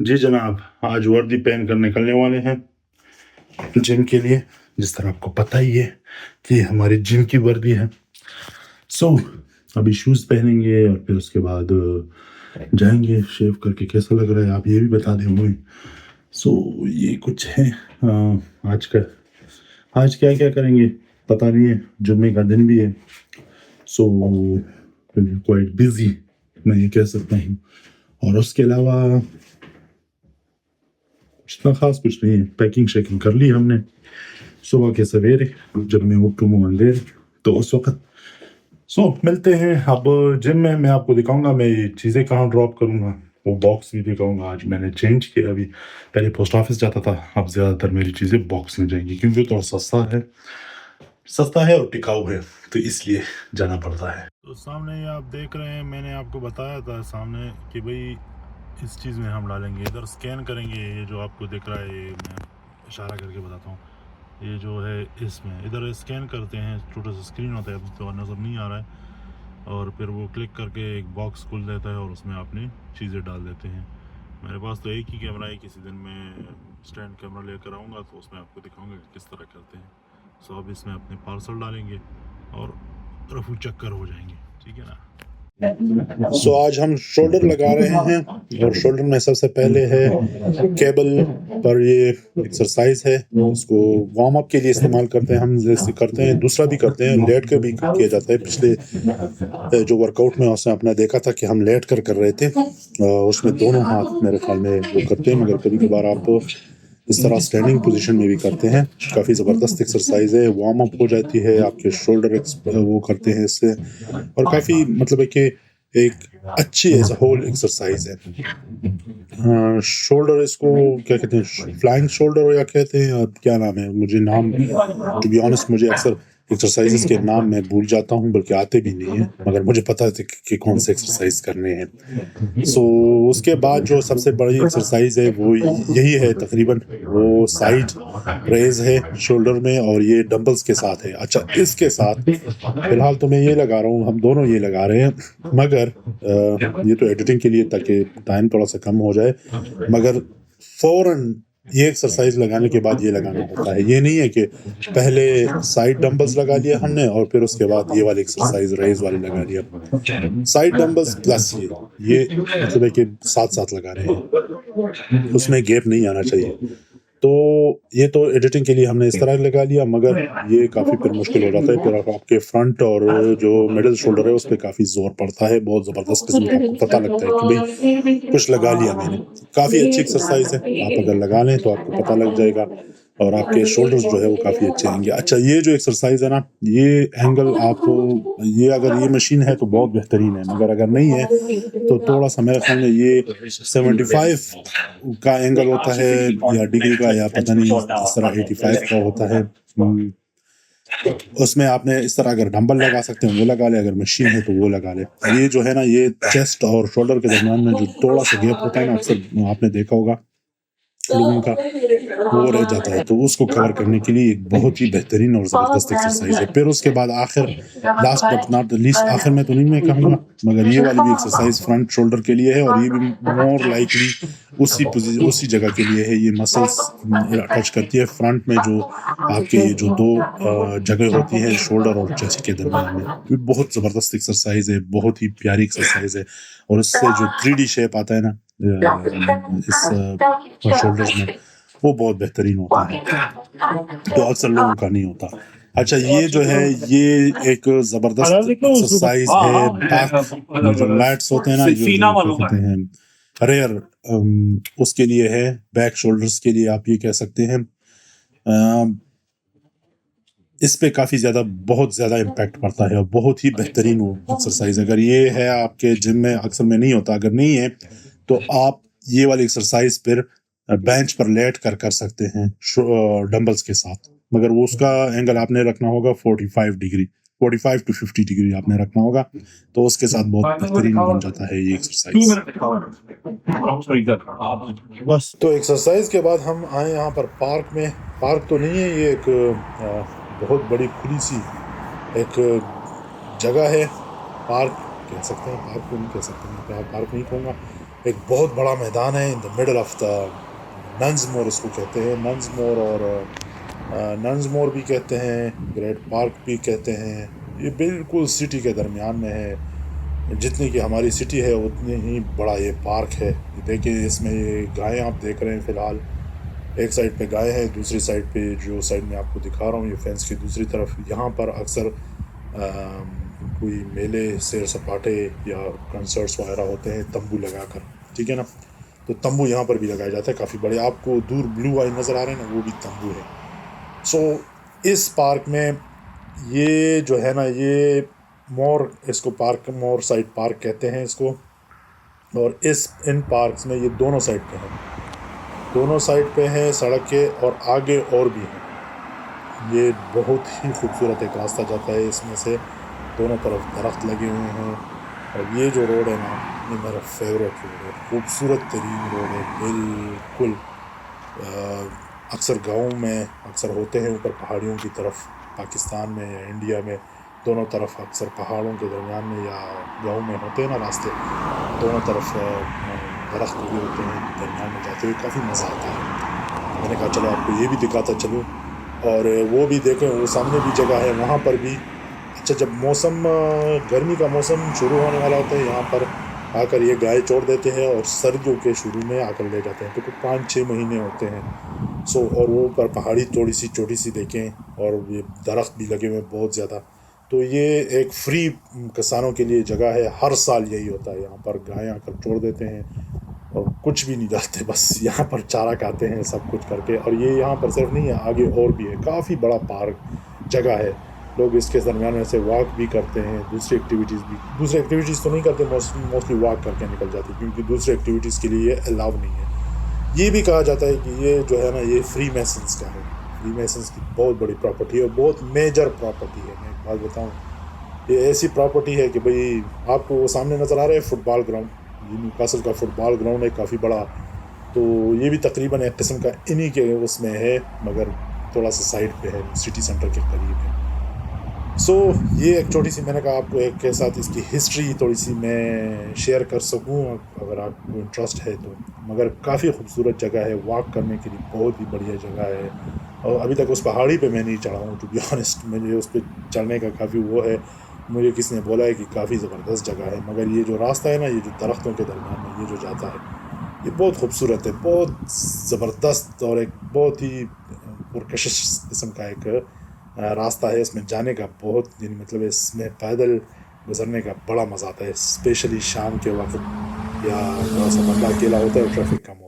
जी जनाब, आज वर्दी पहन कर निकलने वाले हैं जिम के लिए। जिस तरह आपको पता ही है कि हमारी जिम की वर्दी है। सो अभी शूज़ पहनेंगे और फिर उसके बाद जाएँगे। शेव करके कैसा लग रहा है आप ये भी बता दें हमें। ये कुछ है आज का। आज क्या-क्या करेंगे पता नहीं है, जुम्मे का दिन भी है। सो क्वाइट बिज़ी मैं ये कह सकता हूँ। और उसके अलावा इतना ख़ास कुछ नहीं है। पैकिंग-शैकिंग कर ली हमने सुबह के सवेरे जब मैं उठूँ अंधेरे, तो उस वक़्त मिलते हैं अब जिम में। मैं आपको दिखाऊँगा मैं ये चीज़ें कहाँ ड्रॉप करूँगा, वो बॉक्स भी दिखाऊँगा। आज मैंने चेंज किया अभी, पहले पोस्ट ऑफिस जाता था, अब ज़्यादातर मेरी चीज़ें बॉक्स में जाएँगी क्योंकि थोड़ा सस्ता है और टिकाऊ है, तो इसलिए जाना पड़ता है। तो सामने ये आप देख रहे हैं, मैंने आपको बताया था सामने कि भई इस चीज़ में हम डालेंगे, इधर स्कैन करेंगे। ये जो आपको दिख रहा है, ये मैं इशारा करके बताता हूँ, ये जो है इसमें इधर स्कैन करते हैं, छोटा सा स्क्रीन होता है, अभी तो नज़र नहीं आ रहा है, और फिर वो क्लिक करके एक बॉक्स खुल देता है और उसमें अपनी चीज़ें डाल देते हैं। मेरे पास तो एक ही कैमरा है, किसी दिन मैं स्टैंड कैमरा लेकर आऊँगा तो उसमें आपको दिखाऊँगा कि किस तरह करते हैं। अब इसमें अपने पार्सल डालेंगे और रफू चक्कर हो जाएंगे, ठीक है ना। आज हम शोल्डर लगा रहे हैं और शोल्डर में सबसे पहले है केबल पर ये एक्सरसाइज है, उसको वार्म अप के लिए इस्तेमाल करते हैं हम, जैसे करते हैं, दूसरा भी करते हैं, लेट कर भी किया जाता है। पिछले जो वर्कआउट में उसने अपना देखा था कि हम लेट कर रहे थे, उसमें दोनों हाथ मेरे ख्याल में वो करते हैं, मगर कभी कभार आप इस तरह स्टैंडिंग पोजीशन में भी करते हैं। काफ़ी ज़बरदस्त एक्सरसाइज है, वार्म अप हो जाती है, आपके शोल्डर वो करते हैं इससे, और काफ़ी मतलब है कि एक अच्छी एज होल एक्सरसाइज है। शोल्डर इसको क्या कहते हैं, फ्लाइंग शोल्डर या कहते हैं, अब क्या नाम है, मुझे नाम टू बी ऑनेस्ट मुझे अक्सर एक्सरसाइजेस के नाम मैं भूल जाता हूँ, बल्कि आते भी नहीं है, मगर मुझे पता है कि कौन से एक्सरसाइज करने हैं। उसके बाद जो सबसे बड़ी एक्सरसाइज है वो यही है तकरीबन, वो साइड रेज है शोल्डर में, और ये डंबल्स के साथ है। अच्छा, इसके साथ फिलहाल तो मैं ये लगा रहा हूँ, हम दोनों ये लगा रहे हैं, मगर ये तो एडिटिंग के लिए ताकि टाइम थोड़ा सा कम हो जाए, मगर फौरन ये एक्सरसाइज लगाने के बाद ये लगाना होता है। ये नहीं है कि पहले साइड डंबल्स लगा लिया हमने और फिर उसके बाद ये वाली एक्सरसाइज रेज वाली लगा लिया। साइड डंबल्स प्लस ये मतलब है कि साथ साथ लगा रहे हैं, उसमें गैप नहीं आना चाहिए। तो ये तो एडिटिंग के लिए हमने इस तरह लगा लिया, मगर ये काफ़ी फिर मुश्किल हो जाता है, फिर आपके फ्रंट और जो मिडिल शोल्डर है उस पे काफ़ी ज़ोर पड़ता है, बहुत ज़बरदस्त किस्म का, आपको पता लगता है कि भाई कुछ लगा लिया मैंने। काफ़ी अच्छी एक्सरसाइज है, आप अगर लगा लें तो आपको पता लग जाएगा और आपके शोल्डर्स जो है वो काफ़ी अच्छे आएंगे। अच्छा, ये जो एक्सरसाइज है ना, ये एंगल आप, ये अगर ये मशीन है तो बहुत बेहतरीन है, मगर अगर नहीं है तो थोड़ा सा मेरे ख्याल में ये 75 का एंगल होता है या डिग्री का, या पता नहीं इस तरह 85 का होता है। उसमें आपने इस तरह अगर डंबल लगा सकते हैं वो लगा ले, अगर मशीन है तो वो लगा ले। ये जो है ना, ये चेस्ट और शोल्डर के दरमियान में जो थोड़ा सा गैप होता है ना, अक्सर आपने देखा होगा लोगों का, वो रह जाता है, तो उसको कवर करने के लिए एक बहुत ही बेहतरीन और ज़बरदस्त एक्सरसाइज है। फिर उसके बाद आखिर, लास्ट बट नॉट लीस्ट, आखिर में तो नहीं मैं कहूँगा, मगर ये वाली भी एक्सरसाइज फ्रंट शोल्डर के लिए है, और ये भी मोर लाइकली उसी जगह के लिए है। ये मसल्स टच करती है फ्रंट में, जो आपके ये जो दो जगह होती है शोल्डर और चेस्ट के दरमियान में। ये बहुत ज़बरदस्त एक्सरसाइज है, बहुत ही प्यारी एक्सरसाइज है, और इससे जो 3D शेप आता है ना इस शोल्डर्स में, वो बहुत बेहतरीन होता है, तो अक्सर लोगों का नहीं होता। अच्छा, ये जो है ये एक ज़बरदस्त एक्सरसाइज है, बैक जो लैट्स होते हैं ना, जो कहते हैं रेयर, उसके लिए है, बैक शोल्डर्स के लिए आप ये कह सकते हैं। इस पे काफ़ी ज़्यादा, बहुत ज़्यादा इम्पैक्ट पड़ता है, और बहुत ही बेहतरीन वो एक्सरसाइज। अगर ये है आपके जिम में, अक्सर में नहीं होता, अगर नहीं है तो आप ये वाली एक्सरसाइज फिर बेंच पर लेट कर सकते हैं डंबल्स के साथ, मगर वो उसका एंगल आपने रखना होगा 45 टू 50 डिग्री आपने रखना होगा, तो उसके साथ बहुत बेहतरीन बन जाता है ये एक्सरसाइज। बस, तो एक्सरसाइज के बाद हम आए यहाँ पर पार्क में। पार्क तो नहीं है, ये एक बहुत बड़ी खुली सी एक जगह है, पार्क कह सकते हैं, पार्क को नहीं कह सकते, मैं पार्क नहीं कहूँगा, एक बहुत बड़ा मैदान है in the middle of the nuns more, इसको कहते हैं नंस मोर, और नंस मोर भी कहते हैं, ग्रेट पार्क भी कहते हैं। ये बिल्कुल सिटी के दरमियान में है। जितनी की हमारी सिटी है उतनी ही बड़ा ये पार्क है। देखिए इसमें ये गायें आप देख रहे हैं फ़िलहाल, एक साइड पे गाय है, दूसरी साइड पे जो साइड में आपको दिखा रहा हूँ ये फेंस की दूसरी तरफ, यहाँ पर अक्सर कोई मेले, सैर सपाटे या कंसर्ट्स वगैरह होते हैं तंबू लगाकर, ठीक है ना। तो तंबू यहाँ पर भी लगाया जाता है काफ़ी बड़े, आपको दूर ब्लू आई नज़र आ रहे हैं ना, वो भी तंबू है। सो इस पार्क में ये जो है ना, ये मोर, इसको पार्क मोर साइड पार्क कहते हैं इसको। और इन पार्क्स में ये दोनों साइड पे हैं, दोनों साइड पे हैं सड़क के, और आगे और भी हैं। ये बहुत ही खूबसूरत एक रास्ता जाता है इसमें से, दोनों तरफ दरख्त लगे हुए हैं। और ये जो रोड है ना, ये मेरा फेवरेट रोड है, खूबसूरत तरीन रोड है बिल्कुल। अक्सर गाँव में अक्सर होते हैं ऊपर पहाड़ियों की तरफ, पाकिस्तान में या इंडिया में दोनों तरफ अक्सर पहाड़ों के दरमियान में या गाँव में होते हैं ना रास्ते, दोनों तरफ दरख्त लगे होते हैं, दरमियान में जाते हुए काफ़ी मज़ा आता है। मैंने कहा चलो आपको ये भी दिखाता चलूँ, और वो भी देखें, वो सामने भी जगह है वहाँ पर भी। अच्छा, जब मौसम गर्मी का मौसम शुरू होने वाला होता है, यहाँ पर आकर ये गाय छोड़ देते हैं, और सर्दियों के शुरू में आकर ले जाते हैं, तो कुछ 5-6 महीने होते हैं। सो और वो ऊपर पहाड़ी थोड़ी सी छोटी सी देखें, और ये दरख्त भी लगे हुए हैं बहुत ज़्यादा। तो ये एक फ्री किसानों के लिए जगह है, हर साल यही होता है, यहाँ पर गाय आकर छोड़ देते हैं और कुछ भी नहीं डालते, बस यहाँ पर चारा खाते हैं सब कुछ करके। और ये यहाँ पर सिर्फ नहीं है, आगे और भी है, काफ़ी बड़ा पार्क जगह है। लोग इसके दरमियान में से वॉक भी करते हैं, दूसरी एक्टिविटीज़ तो नहीं करते, मोस्टली वॉक करके निकल जाते हैं, क्योंकि दूसरी एक्टिविटीज़ के लिए अलाउ नहीं है। ये भी कहा जाता है कि ये जो है ना, ये फ्री मैसन्स का है, फ्री मैसन्स की बहुत बड़ी प्रॉपर्टी है, बहुत मेजर प्रॉपर्टी है। मैं एक बात बताऊँ, ये ऐसी प्रॉपर्टी है कि भाई आपको वो सामने नज़र आ रहा है फुटबॉल ग्राउंड, ये न्यूकासल का फुटबॉल ग्राउंड है काफ़ी बड़ा, तो ये भी तकरीबन एक किस्म का इन्हीं के उसमें है, मगर थोड़ा सा साइड पे है, सिटी सेंटर के करीब है। सो ये एक छोटी सी, मैंने कहा आपको एक के साथ इसकी हिस्ट्री थोड़ी सी मैं शेयर कर सकूं, अगर आपको इंटरेस्ट है तो। मगर काफ़ी खूबसूरत जगह है, वॉक करने के लिए बहुत ही बढ़िया जगह है। और अभी तक उस पहाड़ी पे मैं नहीं चढ़ा हूँ, टू बी ऑनेस्ट, मुझे उस पर चढ़ने का काफ़ी वो है। मुझे किसी ने बोला है कि काफ़ी ज़बरदस्त जगह है, मगर ये जो रास्ता है ना, ये जो दरख्तों के दरमियान में ये जो जाता है, ये बहुत खूबसूरत है, बहुत ज़बरदस्त, और एक बहुत ही पुरकशिश किस्म का एक रास्ता है। इसमें जाने का बहुत, यानी मतलब इसमें पैदल गुजरने का बड़ा मज़ा आता है, स्पेशली शाम के वक्त, या थोड़ा सा बंदा अकेला होता है, ट्रैफिक कम